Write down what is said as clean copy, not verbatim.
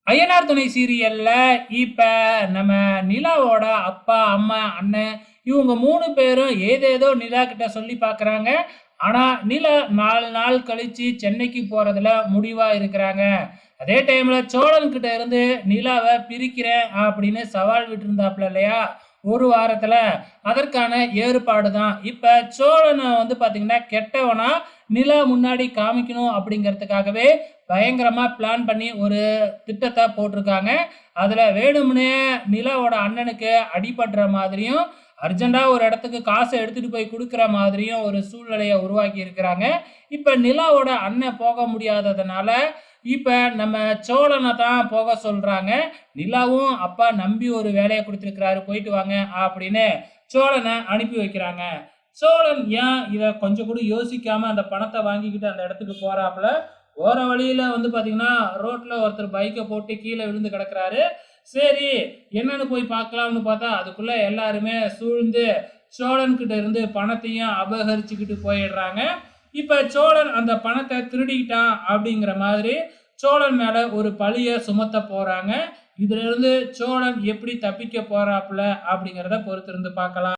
ஐயனார் துணை சீரியல்ல இப்ப நம்ம நிலாவோட அப்பா, அம்மா, அண்ணன் இவங்க 3 பேரும் ஏதேதோ நிலா கிட்ட சொல்லி பார்க்குறாங்க. ஆனா, நிலா 4 நாள் கழிச்சு சென்னைக்கு போறதுல முடிவா இருக்கிறாங்க. அதே டைம்ல சோழன் கிட்ட இருந்து நிலாவ பிரிக்கிறேன் அப்படின்னு சவால் விட்டிருந்தாப்ல இல்லையா? 1 வாரத்துல. அதற்கான ஏற்பாடு தான். இப்ப சோழன பார்த்தீங்கன்னா, கெட்டவனா நிலா முன்னாடி காமிக்கணும் அப்படிங்கிறதுக்காகவே பயங்கரமா பிளான் பண்ணி ஒரு திட்டத்த போட்டிருக்காங்க. அதுல வேணும்னே நிலாவோட அண்ணனுக்கு அடிபடுற மாதிரியும், அர்ஜென்ட்டா ஒரு இடத்துக்கு காச எடுத்துட்டு போய் குடுக்குற மாதிரியும் ஒரு சூழ்நிலைய உருவாக்கி இருக்கிறாங்க. இப்ப நிலாவோட அண்ணன் போக முடியாததுனால, இப்ப நம்ம சோழன தான் போக சொல்றாங்க. நிலாவும் அப்பா நம்பி ஒரு வேலைய குடுத்திருக்கிறாரு, போயிட்டு வாங்க அப்படின்னு சோழன அனுப்பி வைக்கிறாங்க. சோழன் ஏன் இத கொஞ்சம் கூட யோசிக்காம அந்த பணத்த வாங்கிக்கிட்டு அந்த இடத்துக்கு போறாப்ல. போற வழியில பார்த்தீங்கன்னா, ரோட்ல ஒருத்தர் பைக்க போட்டு கீழ விழுந்து கிடக்குறாரு. சரி, என்னன்னு போய் பார்க்கலாம்னு பார்த்தா, அதுக்குள்ள எல்லாருமே சூழ்ந்து சோழன் கிட்ட இருந்து பணத்தையும் அபகரிச்சுக்கிட்டு போயிடுறாங்க. இப்ப சோழன் அந்த பணத்த திருடிக்கிட்டான் அப்படிங்கிற மாதிரி சோழன் மேல ஒரு பழிய சுமத்த போறாங்க. இதிலிருந்து சோழன் எப்படி தப்பிக்க போறாப்ல அப்படிங்கிறத பொறுத்திருந்து பார்க்கலாம்.